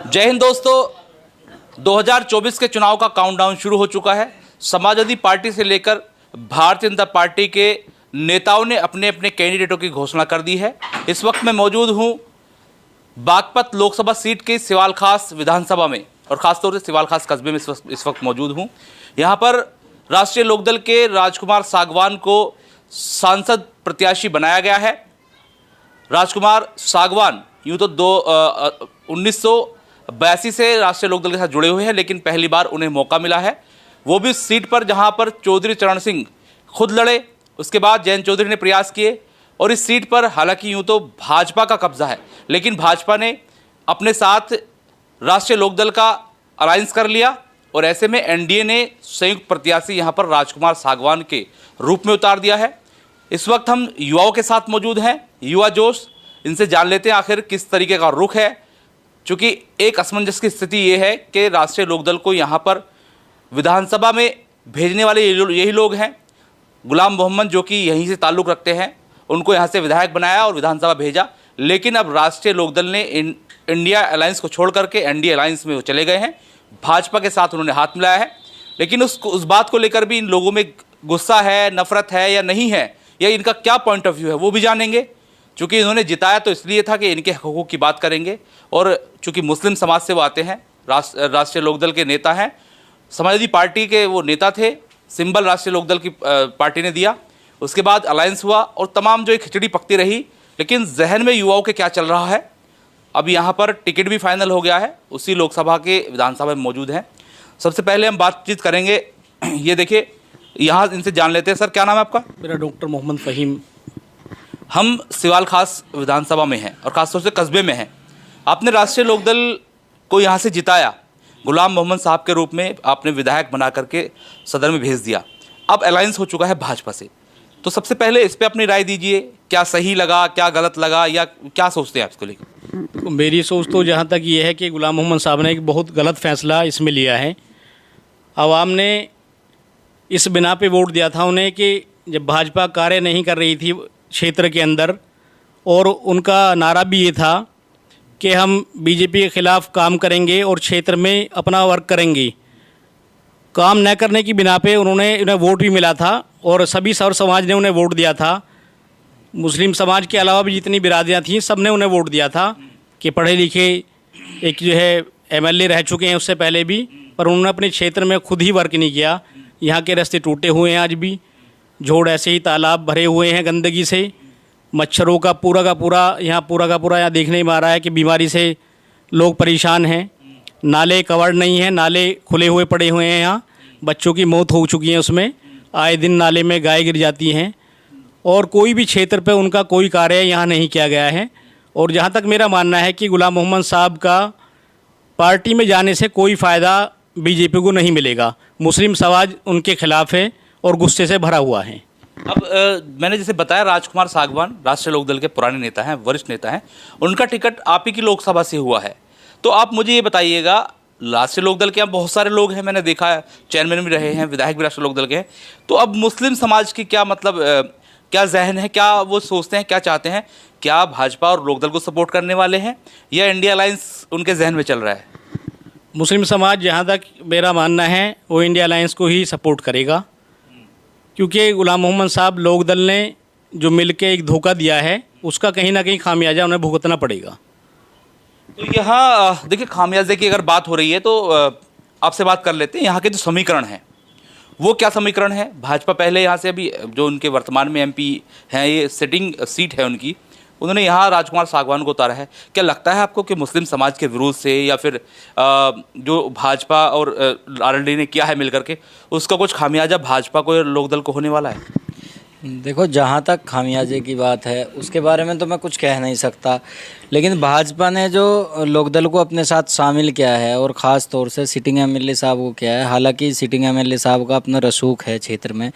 जय हिंद दोस्तों। 2024 के चुनाव का काउंटडाउन शुरू हो चुका है। समाजवादी पार्टी से लेकर भारतीय जनता पार्टी के नेताओं ने अपने अपने कैंडिडेटों की घोषणा कर दी है। इस वक्त मैं मौजूद हूं बागपत लोकसभा सीट के सिवाल खास विधानसभा में और ख़ासतौर से सिवाल खास कस्बे में इस वक्त मौजूद हूं। यहां पर राष्ट्रीय लोकदल के राजकुमार सागवान को सांसद प्रत्याशी बनाया गया है। राजकुमार सागवान यूँ तो 1982 से राष्ट्रीय लोकदल के साथ जुड़े हुए हैं, लेकिन पहली बार उन्हें मौका मिला है, वो भी उस सीट पर जहां पर चौधरी चरण सिंह खुद लड़े। उसके बाद जयंत चौधरी ने प्रयास किए और इस सीट पर हालांकि यूँ तो भाजपा का कब्जा है, लेकिन भाजपा ने अपने साथ राष्ट्रीय लोकदल का अलायंस कर लिया और ऐसे में एनडीए ने संयुक्त प्रत्याशी यहाँ पर राजकुमार सागवान के रूप में उतार दिया है। इस वक्त हम युवाओं के साथ मौजूद हैं, युवा जोश, इनसे जान लेते हैं आखिर किस तरीके का रुख है। चूँकि एक असमंजस की स्थिति ये है कि राष्ट्रीय लोकदल को यहाँ पर विधानसभा में भेजने वाले यही लोग हैं। गुलाम मोहम्मद जो कि यहीं से ताल्लुक़ रखते हैं, उनको यहाँ से विधायक बनाया और विधानसभा भेजा, लेकिन अब राष्ट्रीय लोकदल ने इंडिया अलायंस को छोड़ करके एनडीए अलायंस में वो चले गए हैं। भाजपा के साथ उन्होंने हाथ मिलाया है, लेकिन उस बात को लेकर भी इन लोगों में गुस्सा है, नफरत है या नहीं है, या इनका क्या पॉइंट ऑफ व्यू है वो भी जानेंगे। चूँकि इन्होंने जिताया तो इसलिए था कि इनके हकूक़ की बात करेंगे, और चूँकि मुस्लिम समाज से वो आते हैं, राष्ट्रीय लोकदल के नेता हैं, समाजवादी पार्टी के वो नेता थे, सिंबल राष्ट्रीय लोकदल की पार्टी ने दिया, उसके बाद अलायंस हुआ और तमाम जो एक खिचड़ी पकती रही। लेकिन जहन में युवाओं के क्या चल रहा है, अब यहाँ पर टिकट भी फाइनल हो गया है, उसी लोकसभा के विधानसभा में मौजूद हैं। सबसे पहले हम बातचीत करेंगे, ये देखिए यहाँ इनसे जान लेते हैं। सर क्या नाम है आपका? मेरा डॉक्टर मोहम्मद फ़हीम। हम सिवाल खास विधानसभा में हैं और ख़ासतौर से कस्बे में हैं। आपने राष्ट्रीय लोकदल को यहाँ से जिताया, गुलाम मोहम्मद साहब के रूप में आपने विधायक बना करके सदन में भेज दिया, अब अलायंस हो चुका है भाजपा से, तो सबसे पहले इस पर अपनी राय दीजिए। क्या सही लगा, क्या गलत लगा, या क्या सोचते हैं आप इसको लेकर? तो मेरी सोच तो जहाँ तक ये है कि गुलाम मोहम्मद साहब ने एक बहुत गलत फैसला इसमें लिया है। आवाम ने इस बिना पे वोट दिया था उन्हें कि जब भाजपा कार्य नहीं कर रही थी क्षेत्र के अंदर, और उनका नारा भी ये था कि हम बीजेपी के ख़िलाफ़ काम करेंगे और क्षेत्र में अपना वर्क करेंगे। काम न करने की बिना पे उन्हें वोट भी मिला था और सभी सर्व समाज ने उन्हें वोट दिया था। मुस्लिम समाज के अलावा भी जितनी बिरादरियाँ थीं सब ने उन्हें वोट दिया था कि पढ़े लिखे एक जो है एमएलए रह चुके हैं उससे पहले भी, पर उन्होंने अपने क्षेत्र में खुद ही वर्क नहीं किया। यहाँ के रास्ते टूटे हुए हैं, आज भी जोड़ ऐसे ही तालाब भरे हुए हैं गंदगी से, मच्छरों का पूरा का पूरा यहाँ देखने में आ रहा है कि बीमारी से लोग परेशान हैं। नाले कवर्ड नहीं हैं, नाले खुले हुए पड़े हुए हैं, यहाँ बच्चों की मौत हो चुकी है उसमें, आए दिन नाले में गाय गिर जाती हैं, और कोई भी क्षेत्र पे उनका कोई कार्य यहाँ नहीं किया गया है। और जहाँ तक मेरा मानना है कि गुलाम मोहम्मद साहब का पार्टी में जाने से कोई फ़ायदा बीजेपी को नहीं मिलेगा। मुस्लिम समाज उनके खिलाफ़ है और गुस्से से भरा हुआ है। अब मैंने जैसे बताया, राजकुमार सागवान राष्ट्रीय लोकदल के पुराने नेता हैं, वरिष्ठ नेता हैं, उनका टिकट आप ही की लोकसभा से हुआ है। तो आप मुझे ये बताइएगा, राष्ट्रीय लोकदल के यहाँ बहुत सारे लोग हैं, मैंने देखा है, चेयरमैन भी रहे हैं, विधायक भी राष्ट्रीय लोकदल के हैं, तो अब मुस्लिम समाज की क्या मतलब क्या जहन है, क्या वो सोचते हैं, क्या चाहते हैं? क्या भाजपा और लोकदल को सपोर्ट करने वाले हैं या इंडिया अलायंस उनके जहन में चल रहा है? मुस्लिम समाज जहाँ तक मेरा मानना है वो इंडिया अलायंस को ही सपोर्ट करेगा, क्योंकि गुलाम मोहम्मद साहब लोकदल ने जो मिल के एक धोखा दिया है उसका कहीं ना कहीं खामियाजा उन्हें भुगतना पड़ेगा। तो यहाँ देखिए, खामियाजे की अगर बात हो रही है तो आपसे बात कर लेते हैं। यहाँ के जो समीकरण हैं वो क्या समीकरण है? भाजपा पहले यहाँ से, अभी जो उनके वर्तमान में एमपी हैं, ये सिटिंग सीट है उनकी, उन्होंने यहाँ राजकुमार सागवान को उतारा है। क्या लगता है आपको कि मुस्लिम समाज के विरोध से या फिर जो भाजपा और आरएलडी ने किया है मिलकर के, उसका कुछ खामियाजा भाजपा को या लोकदल को होने वाला है? देखो, जहाँ तक खामियाजे की बात है उसके बारे में तो मैं कुछ कह नहीं सकता, लेकिन भाजपा ने जो लोकदल को अपने साथ शामिल किया है और ख़ास तौर से सिटिंग एमएलए साहब को किया है, हालांकि सिटिंग एमएलए साहब का अपना रसूख है, क्षेत्र में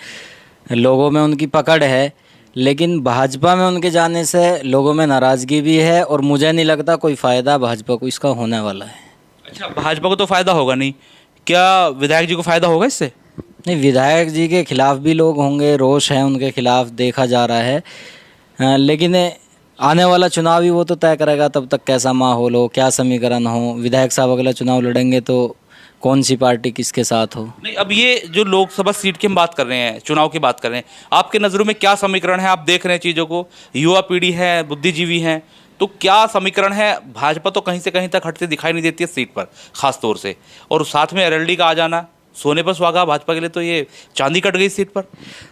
लोगों में उनकी पकड़ है, लेकिन भाजपा में उनके जाने से लोगों में नाराज़गी भी है और मुझे नहीं लगता कोई फ़ायदा भाजपा को इसका होने वाला है। अच्छा, भाजपा को तो फ़ायदा होगा नहीं, क्या विधायक जी को फ़ायदा होगा इससे? नहीं, विधायक जी के खिलाफ़ भी लोग होंगे, रोष है उनके खिलाफ़ देखा जा रहा है, लेकिन आने वाला चुनाव ही वो तो तय करेगा तब तक कैसा माहौल हो, क्या समीकरण हो। विधायक साहब अगला चुनाव लड़ेंगे तो कौन सी पार्टी किसके साथ हो। नहीं, अब ये जो लोकसभा सीट की हम बात कर रहे हैं, चुनाव की बात कर रहे हैं, आपके नज़रों में क्या समीकरण है? आप देख रहे हैं चीज़ों को, युवा पीढ़ी है, बुद्धिजीवी हैं, तो क्या समीकरण है? भाजपा तो कहीं से कहीं तक हटते दिखाई नहीं देती है सीट पर खास तौर से, और साथ में अरल्डी का आ जाना सोने पर सुहागा भाजपा के लिए, तो ये चांदी कट गई सीट पर।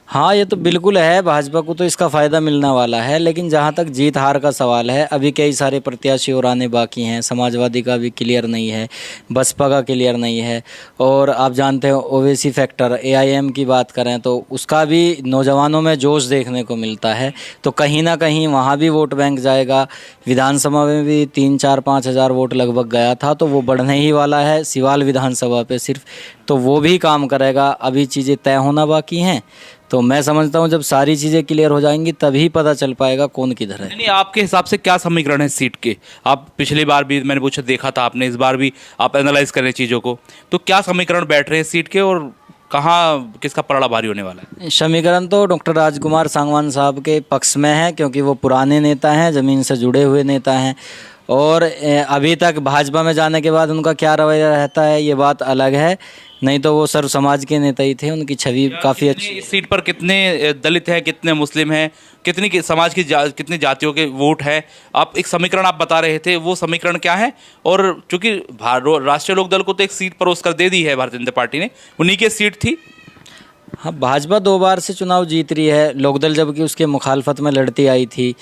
हाँ, ये तो बिल्कुल है, भाजपा को तो इसका फ़ायदा मिलने वाला है। लेकिन जहाँ तक जीत हार का सवाल है, अभी कई सारे प्रत्याशी और आने बाकी हैं। समाजवादी का भी क्लियर नहीं है, बसपा का क्लियर नहीं है, और आप जानते हो ओवैसी फैक्टर एआईएम की बात करें तो उसका भी नौजवानों में जोश देखने को मिलता है। तो कहीं ना कहीं वहाँ भी वोट बैंक जाएगा। विधानसभा में भी 3-4-5 हज़ार वोट लगभग गया था, तो वो बढ़ने ही वाला है सिवाल विधानसभा पे सिर्फ, तो वो भी काम करेगा। अभी चीज़ें तय होना बाकी हैं, तो मैं समझता हूँ जब सारी चीज़ें क्लियर हो जाएंगी तभी पता चल पाएगा कौन किधर है। नहीं, आपके हिसाब से क्या समीकरण है सीट के? आप पिछली बार भी मैंने पूछा, देखा था आपने, इस बार भी आप एनालाइज करें चीज़ों को, तो क्या समीकरण बैठ रहे हैं सीट के और कहाँ किसका पलड़ा भारी होने वाला है? समीकरण तो डॉक्टर राजकुमार सांगवान साहब के पक्ष में है, क्योंकि वो पुराने नेता हैं, ज़मीन से जुड़े हुए नेता हैं। और अभी तक भाजपा में जाने के बाद उनका क्या रवैया रहता है ये बात अलग है, नहीं तो वो सर्व समाज के नेता ही थे। उनकी छवि काफ़ी अच्छी। इस सीट पर कितने दलित हैं, कितने मुस्लिम हैं, कितनी समाज की कितनी जातियों के वोट है? आप एक समीकरण आप बता रहे थे, वो समीकरण क्या है? और चूंकि राष्ट्रीय लोकदल को तो एक सीट परोस कर दे दी है भारतीय जनता पार्टी ने, उन्हीं की सीट थी। हाँ, भाजपा 2 बार से चुनाव जीत रही है। लोकदल जबकि उसके मुखालफत में लड़ती आई थी,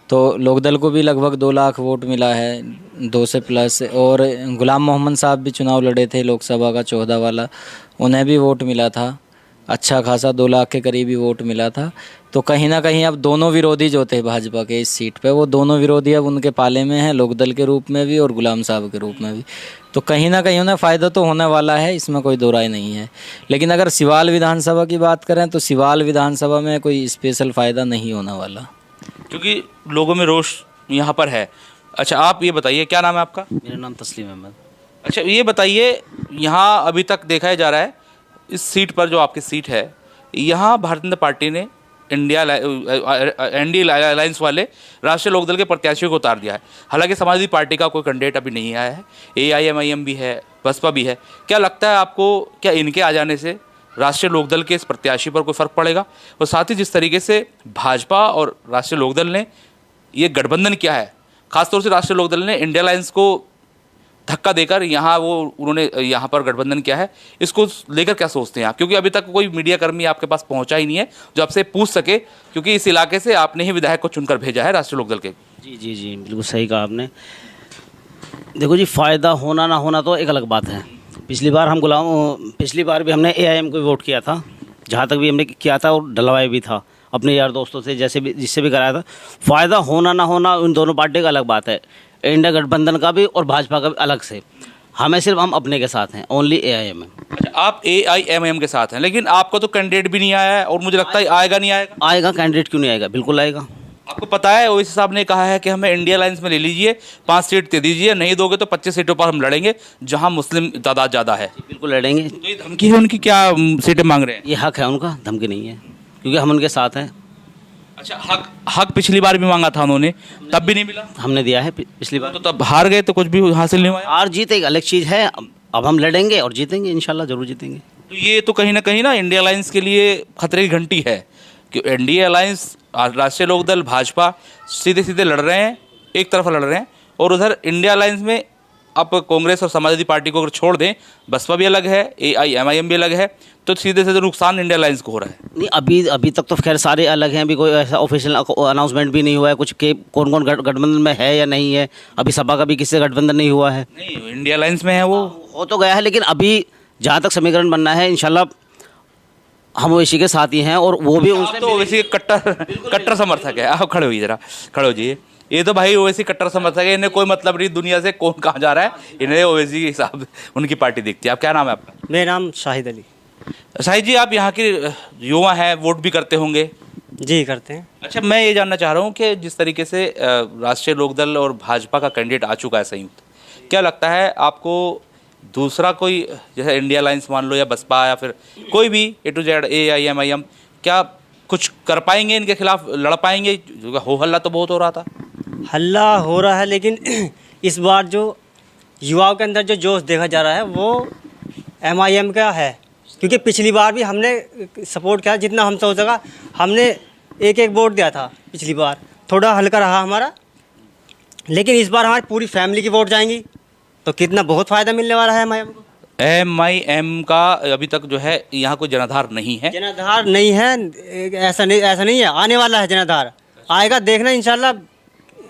तो लोकदल को भी लगभग 2 लाख वोट मिला है, 2 से प्लस। और गुलाम मोहम्मद साहब भी चुनाव लड़े थे लोकसभा का 14 वाला, उन्हें भी वोट मिला था, अच्छा खासा 2 लाख के करीब ही वोट मिला था। तो कहीं ना कहीं अब दोनों विरोधी जो थे भाजपा के इस सीट पे, वो दोनों विरोधी अब उनके पाले में हैं, लोकदल के रूप में भी और गुलाम साहब के रूप में भी। तो कहीं ना कहीं उन्हें फ़ायदा तो होने वाला है, इसमें कोई दो राय नहीं है। लेकिन अगर सिवाल विधानसभा की बात करें तो सिवाल विधानसभा में कोई स्पेशल फ़ायदा नहीं होने वाला, क्योंकि लोगों में रोष यहाँ पर है। अच्छा, आप ये बताइए, क्या नाम है आपका? मेरा नाम तस्लीम अहमद। अच्छा, ये बताइए, यहाँ अभी तक देखा जा रहा है इस सीट पर, जो आपकी सीट है, यहाँ भारतीय जनता पार्टी ने एनडीए अलायंस वाले राष्ट्रीय लोकदल के प्रत्याशियों को उतार दिया है। हालांकि समाजवादी पार्टी का कोई कैंडिडेट अभी नहीं आया है, एआईएमआईएम भी है, बसपा भी है। क्या लगता है आपको, क्या इनके आ जाने से राष्ट्रीय लोकदल के इस प्रत्याशी पर कोई फ़र्क पड़ेगा? और साथ ही जिस तरीके से भाजपा और राष्ट्रीय लोकदल ने ये गठबंधन किया है, खासतौर से राष्ट्रीय लोकदल ने इंडिया अलायंस को धक्का देकर उन्होंने यहाँ पर गठबंधन किया है, इसको लेकर क्या सोचते हैं आप? क्योंकि अभी तक कोई मीडिया कर्मी आपके पास पहुँचा ही नहीं है जो आपसे पूछ सके, क्योंकि इस इलाके से आपने ही विधायक को चुनकर भेजा है राष्ट्रीय लोकदल के। जी जी जी, बिल्कुल सही कहा आपने। देखो जी, फ़ायदा होना ना होना तो एक अलग बात है। पिछली बार भी हमने एआईएम को वोट किया था, जहाँ तक भी हमने किया था, और डलवाया भी था अपने यार दोस्तों से, जैसे भी जिससे भी कराया था। फ़ायदा होना ना होना उन दोनों पार्टी का अलग बात है, इंडिया गठबंधन का भी और भाजपा का भी अलग से। हमें सिर्फ हम अपने के साथ हैं, ओनली एआईएम है। अच्छा, आप एआईएमआईएम के साथ हैं, लेकिन आपका तो कैंडिडेट भी नहीं आया है, और मुझे लगता है आएगा नहीं। आएगा कैंडिडेट, क्यों नहीं आएगा, बिल्कुल आएगा। आपको पता है ओवैसी साहब ने कहा है कि हमें इंडिया अलायंस में ले लीजिए, 5 सीट दे दीजिए, नहीं दोगे तो 25 सीटों पर हम लड़ेंगे जहां मुस्लिम तादाद ज़्यादा है। बिल्कुल लड़ेंगे। तो ये धमकी है उनकी, क्या सीटें मांग रहे हैं? ये हक है उनका, धमकी नहीं है, क्योंकि हम उनके साथ हैं। अच्छा, हक पिछली बार भी मांगा था उन्होंने, तब भी नहीं मिला। हमने दिया है पिछली बार। तो तब हार गए, तो कुछ भी हासिल नहीं हुआ। हार जीत एक अलग चीज़ है, अब हम लड़ेंगे और जीतेंगे, इंशाल्लाह ज़रूर जीतेंगे। तो ये तो कहीं ना इंडिया अलायंस के लिए खतरे की घंटी है कि एनडीए अलायंस, राष्ट्रीय लोकदल, भाजपा सीधे सीधे लड़ रहे हैं, एक तरफ लड़ रहे हैं, और उधर इंडिया अलायंस में आप कांग्रेस और समाजवादी पार्टी को अगर छोड़ दें, बसपा भी अलग है, एआईएमआईएम भी अलग है, तो सीधे सीधे नुकसान इंडिया अलायंस को हो रहा है। नहीं, अभी तक तो खैर सारे अलग हैं, अभी कोई ऐसा ऑफिशियल अनाउंसमेंट भी नहीं हुआ है कुछ के कौन कौन गठबंधन में है या नहीं है। अभी सपा का भी किसी से गठबंधन नहीं हुआ है। नहीं, इंडिया अलायंस में है, वो हो तो गया है, लेकिन अभी जहाँ तक समीकरण बनना है, इंशाल्लाह हम ओवैसी के साथ ही हैं, और वो भी उनसे तो ओवैसी के कट्टर समर्थक है। आप खड़े होइए, जरा खड़े हो जाइए। ये तो भाई ओवैसी कट्टर समर्थक है, इन्हें कोई मतलब नहीं दुनिया से कौन कहाँ जा रहा है, इन्हें ओवैसी के हिसाब उनकी पार्टी दिखती है। आप, क्या नाम है आपका? मेरा नाम शाहिद अली। शाहिद जी, आप यहाँ के युवा हैं, वोट भी करते होंगे? जी करते हैं। अच्छा, मैं ये जानना चाह रहा हूँ कि जिस तरीके से राष्ट्रीय लोकदल और भाजपा का कैंडिडेट आ चुका है संयुक्त, क्या लगता है आपको दूसरा कोई, जैसे इंडिया अलायंस मान लो या बसपा या फिर कोई भी A to Z एआईएमआईएम, क्या कुछ कर पाएंगे इनके खिलाफ, लड़ पाएंगे? हो हल्ला तो बहुत हो रहा था। हल्ला हो रहा है, लेकिन इस बार जो युवाओं के अंदर जो जोश देखा जा रहा है वो MIM का है, क्योंकि पिछली बार भी हमने सपोर्ट किया जितना हम सोच सका। हमने एक वोट दिया था पिछली बार, थोड़ा हल्का रहा हमारा, लेकिन इस बार हमारी पूरी फैमिली की वोट जाएंगी, तो कितना बहुत फ़ायदा मिलने वाला है MIM को। MIM का अभी तक जो है यहाँ कोई जनाधार नहीं है। जनाधार नहीं है, ऐसा नहीं है, आने वाला है जनाधार, आएगा, देखना इंशाल्लाह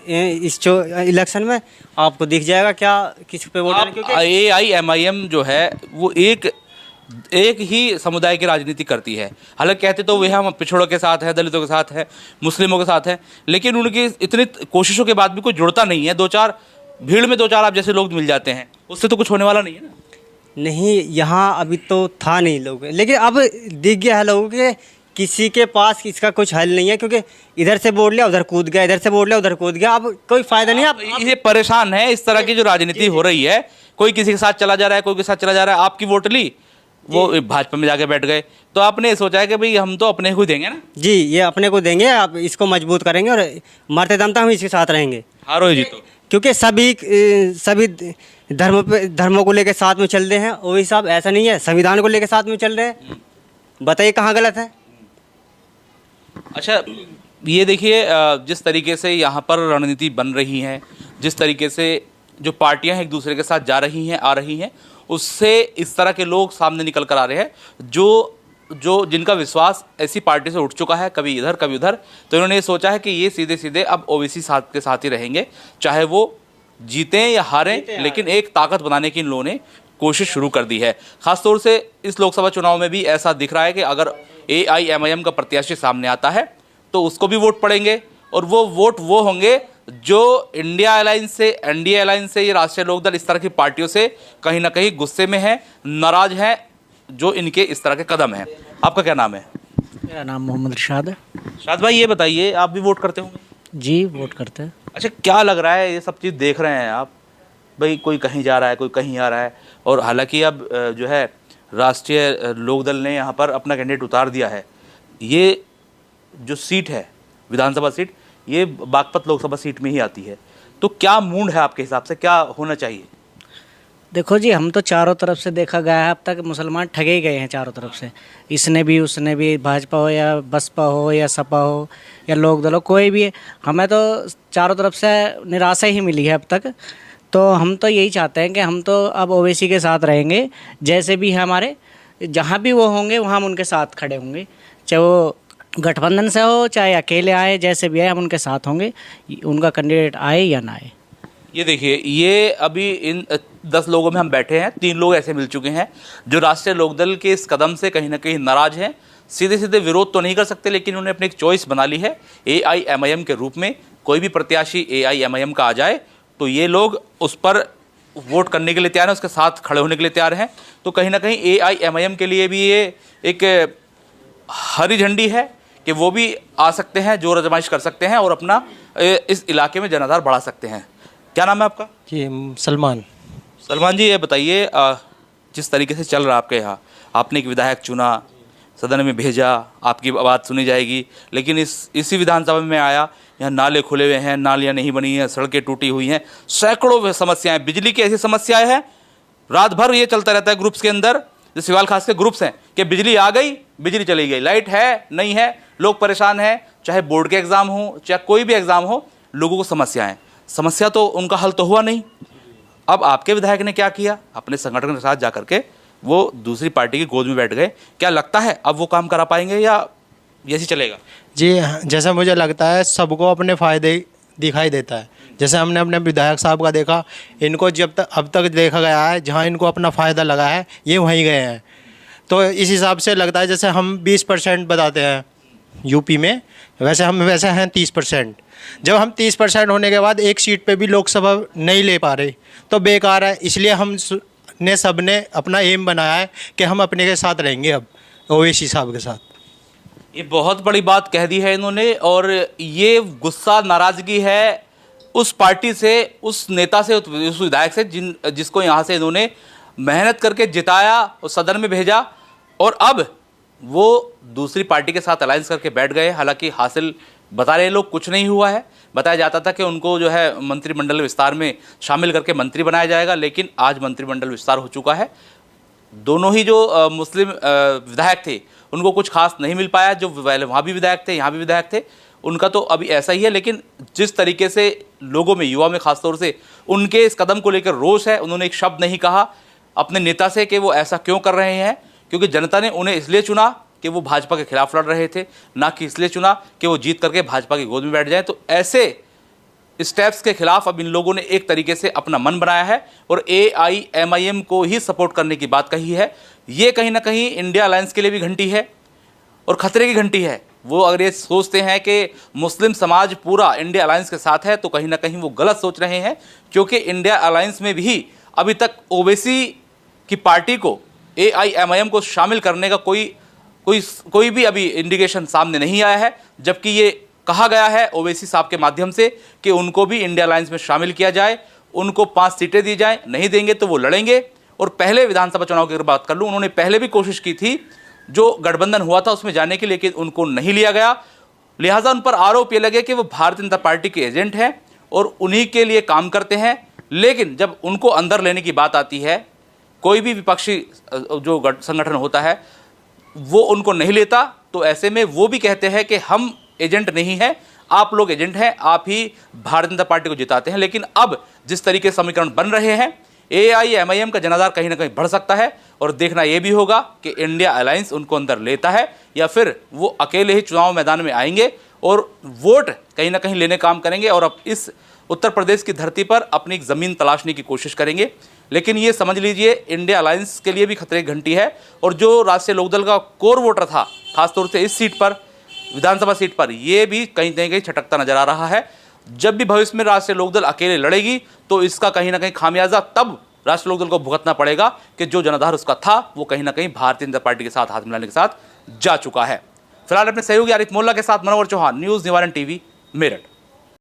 इस इलेक्शन में आपको दिख जाएगा क्या किस पे वोट आप AIMIM जो है वो एक ही समुदाय की राजनीति करती है। हालांकि कहते तो वे हम पिछड़ों के साथ हैं, दलितों के साथ हैं, मुस्लिमों के साथ हैं, लेकिन उनकी इतनी कोशिशों के बाद भी कोई जुड़ता नहीं है। भीड़ में दो चार आप जैसे लोग मिल जाते हैं, उससे तो कुछ होने वाला नहीं है ना। नहीं, यहाँ अभी तो था नहीं लोग, लेकिन अब दिख गया है लोगों के किसी के पास इसका कुछ हल नहीं है, क्योंकि इधर से वोट लिया उधर कूद गया, इधर से वोट लिया उधर कूद गया, अब कोई फायदा नहीं। आप ये परेशान है, इस तरह की जो राजनीति हो रही है, कोई किसी के साथ चला जा रहा है, कोई के साथ चला जा रहा है। आपकी वोट ली, वो भाजपा में जाके बैठ गए, तो आपने सोचा है कि भाई हम तो अपने को ही देंगे ना। जी, ये अपने को देंगे, आप इसको मजबूत करेंगे और मरते दम तक हम इसके साथ रहेंगे, हारो ही जीतो। क्योंकि सभी धर्मों को लेकर साथ में चल रहे हैं। वही साहब ऐसा नहीं है, संविधान को लेकर साथ में चल रहे हैं, बताइए कहाँ गलत है। अच्छा, ये देखिए जिस तरीके से यहाँ पर रणनीति बन रही है, जिस तरीके से जो पार्टियां एक दूसरे के साथ जा रही हैं, आ रही हैं, उससे इस तरह के लोग सामने निकल कर आ रहे हैं जो जिनका विश्वास ऐसी पार्टी से उठ चुका है, कभी इधर कभी उधर। तो इन्होंने ये सोचा है कि ये सीधे सीधे अब OBC साथ के साथ ही रहेंगे, चाहे वो जीतें या हारें, लेकिन एक ताकत बनाने की इन लोगों ने कोशिश शुरू कर दी है। खासतौर से इस लोकसभा चुनाव में भी ऐसा दिख रहा है कि अगर AIMIM का प्रत्याशी सामने आता है तो उसको भी वोट पड़ेंगे, और वो वोट वो होंगे जो इंडिया अलायंस से, NDA अलायंस से, ये राष्ट्रीय लोकदल, इस तरह की पार्टियों से कहीं ना कहीं गुस्से में है, नाराज है, जो इनके इस तरह के कदम हैं। आपका क्या नाम है? मेरा नाम मोहम्मद इरशाद है। शाद भाई, ये बताइए, आप भी वोट करते होंगे? जी, वोट करते हैं। अच्छा, क्या लग रहा है, ये सब चीज़ देख रहे हैं आप, भाई कोई कहीं जा रहा है, कोई कहीं आ रहा है, और हालांकि अब जो है राष्ट्रीय लोकदल ने यहाँ पर अपना कैंडिडेट उतार दिया है। ये जो सीट है, विधानसभा सीट, ये बागपत लोकसभा सीट में ही आती है, तो क्या मूड है आपके हिसाब से, क्या होना चाहिए? देखो जी, हम तो चारों तरफ से देखा गया है, अब तक मुसलमान ठगे ही गए हैं चारों तरफ से, इसने भी उसने भी, भाजपा हो या बसपा हो या सपा हो या लोकदल हो, कोई भी, हमें तो चारों तरफ से निराशा ही मिली है अब तक। तो हम तो यही चाहते हैं कि हम तो अब OBC के साथ रहेंगे, जैसे भी हमारे जहाँ भी वो होंगे वहाँ हम उनके साथ खड़े होंगे, चाहे वो गठबंधन से हो चाहे अकेले आए, जैसे भी आए हम उनके साथ होंगे, उनका कैंडिडेट आए या ना आए। ये देखिए, ये अभी इन 10 लोगों में हम बैठे हैं, 3 लोग ऐसे मिल चुके हैं जो राष्ट्रीय लोकदल के इस कदम से कहीं ना कहीं नाराज हैं। सीधे सीधे विरोध तो नहीं कर सकते, लेकिन उन्होंने अपनी एक चॉइस बना ली है AIMIM के रूप में। कोई भी प्रत्याशी AIMIM का आ जाए तो ये लोग उस पर वोट करने के लिए तैयार हैं, उसके साथ खड़े होने के लिए तैयार हैं। तो कहीं ना कहीं AIMIM के लिए भी ये एक हरी झंडी है कि वो भी आ सकते हैं, जोर आजमाइश कर सकते हैं और अपना इस इलाके में जनाधार बढ़ा सकते हैं। क्या नाम है आपका? जी, सलमान। सलमान जी, ये बताइए, जिस तरीके से चल रहा है आपके यहाँ, आपने एक विधायक चुना, सदन में भेजा, आपकी बात सुनी जाएगी, लेकिन इसी विधानसभा में आया, यहाँ नाले खुले हुए हैं, नालियाँ नहीं बनी हैं, सड़कें टूटी हुई हैं, सैकड़ों समस्याएं, बिजली की ऐसी समस्याएं हैं, रात भर ये चलता रहता है ग्रुप्स के अंदर, जो सिवाल खास के ग्रुप्स हैं कि बिजली आ गई, बिजली चली गई, लाइट है नहीं है, लोग परेशान हैं। चाहे बोर्ड के एग्ज़ाम हो, चाहे कोई भी एग्ज़ाम हो, लोगों को समस्याएं, समस्या तो उनका हल तो हुआ नहीं। अब आपके विधायक ने क्या किया, अपने संगठन के साथ जाकर के वो दूसरी पार्टी की गोद में बैठ गए। क्या लगता है अब वो काम करा पाएंगे या ऐसे चलेगा? जी, जैसा मुझे लगता है सबको अपने फ़ायदे दिखाई देता है। जैसे हमने अपने विधायक साहब का देखा, इनको अब तक देखा गया है जहां इनको अपना फ़ायदा लगा है ये वहीं गए हैं। तो इस हिसाब से लगता है जैसे हम 20% बताते हैं यूपी में, वैसे हैं 30%। जब हम 30% होने के बाद एक सीट पे भी लोकसभा नहीं ले पा रहे तो बेकार है। इसलिए सब ने अपना एम बनाया है कि हम अपने के साथ रहेंगे, अब OBC साहब के साथ। ये बहुत बड़ी बात कह दी है इन्होंने, और ये गुस्सा, नाराज़गी है उस पार्टी से, उस नेता से, उस विधायक से जिसको यहाँ से इन्होंने मेहनत करके जिताया और सदन में भेजा, और अब वो दूसरी पार्टी के साथ अलायंस करके बैठ गए। हालांकि हासिल बता रहे लोग कुछ नहीं हुआ है। बताया जाता था कि उनको जो है मंत्रिमंडल विस्तार में शामिल करके मंत्री बनाया जाएगा, लेकिन आज मंत्रिमंडल विस्तार हो चुका है। दोनों ही जो मुस्लिम विधायक थे उनको कुछ खास नहीं मिल पाया। जो वहाँ भी विधायक थे, यहाँ भी विधायक थे, उनका तो अभी ऐसा ही है। लेकिन जिस तरीके से लोगों में, युवा में खासतौर से उनके इस कदम को लेकर रोष है, उन्होंने एक शब्द नहीं कहा अपने नेता से कि वो ऐसा क्यों कर रहे हैं, क्योंकि जनता ने उन्हें इसलिए चुना कि वो भाजपा के खिलाफ लड़ रहे थे, ना कि इसलिए चुना कि वो जीत करके भाजपा की गोद में बैठ जाए। तो ऐसे स्टेप्स के खिलाफ अब इन लोगों ने एक तरीके से अपना मन बनाया है और AIMIM को ही सपोर्ट करने की बात कही है। ये कहीं ना कहीं इंडिया अलायंस के लिए भी घंटी है और खतरे की घंटी है। वो अगर ये सोचते हैं कि मुस्लिम समाज पूरा इंडिया अलायंस के साथ है तो कहीं ना कहीं वो गलत सोच रहे हैं, क्योंकि इंडिया अलायंस में भी अभी तक ओवैसी की पार्टी को, AIMIM को शामिल करने का कोई भी अभी इंडिकेशन सामने नहीं आया है। जबकि ये कहा गया है ओवैसी साहब के माध्यम से कि उनको भी इंडिया अलायंस में शामिल किया जाए, उनको 5 सीटें दी जाएं, नहीं देंगे तो वो लड़ेंगे। और पहले विधानसभा चुनाव की अगर बात कर लूँ, उन्होंने पहले भी कोशिश की थी जो गठबंधन हुआ था उसमें जाने की, लेकिन उनको नहीं लिया गया। लिहाजा उन पर आरोप ये लगे कि वो भारतीय जनता पार्टी के एजेंट हैं और उन्हीं के लिए काम करते हैं। लेकिन जब उनको अंदर लेने की बात आती है, कोई भी विपक्षी जो संगठन होता है वो उनको नहीं लेता, तो ऐसे में वो भी कहते हैं कि हम एजेंट नहीं है, आप लोग एजेंट हैं, आप ही भारतीय जनता पार्टी को जिताते हैं। लेकिन अब जिस तरीके से समीकरण बन रहे हैं, AIMIM का जनाधार कहीं ना कहीं बढ़ सकता है और देखना यह भी होगा कि इंडिया अलायंस उनको अंदर लेता है या फिर वो अकेले ही चुनाव मैदान में आएंगे और वोट कहीं ना कहीं लेने काम करेंगे और अब इस उत्तर प्रदेश की धरती पर अपनी ज़मीन तलाशने की कोशिश करेंगे। लेकिन ये समझ लीजिए इंडिया अलायंस के लिए भी खतरे की घंटी है। और जो राष्ट्रीय लोकदल का कोर वोटर था, खासतौर से इस सीट पर, विधानसभा सीट पर, ये भी कहीं ना कहीं छटकता नजर आ रहा है। जब भी भविष्य में राष्ट्रीय लोकदल अकेले लड़ेगी तो इसका कहीं ना कहीं खामियाजा तब राष्ट्रीय लोकदल को भुगतना पड़ेगा कि जो जनाधार उसका था वो कहीं ना कहीं भारतीय जनता पार्टी के साथ हाथ मिलाने के साथ जा चुका है। फिलहाल अपने सहयोगी आरिफ मोल्ला के साथ मनोहर चौहान, न्यूज़ निवारण TV, मेरठ।